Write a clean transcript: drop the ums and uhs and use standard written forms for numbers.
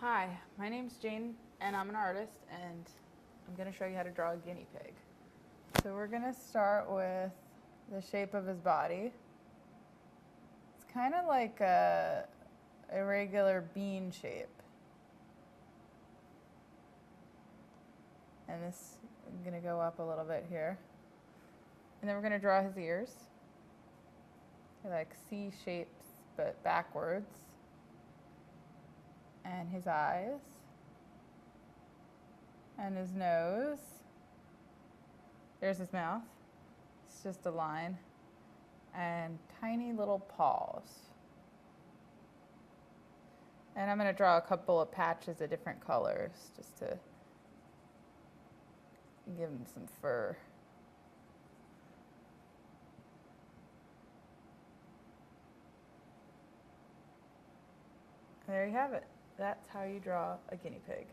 Hi, my name's Jane and I'm an artist and I'm going to show you how to draw a guinea pig. So we're going to start with the shape of his body. It's kind of like a irregular bean shape. And this, I'm going to go up a little bit here. And then we're going to draw his ears. They're like C shapes but backwards. And his eyes. And his nose. There's his mouth. It's just a line. And tiny little paws. And I'm going to draw a couple of patches of different colors just to give him some fur. There you have it. That's how you draw a guinea pig.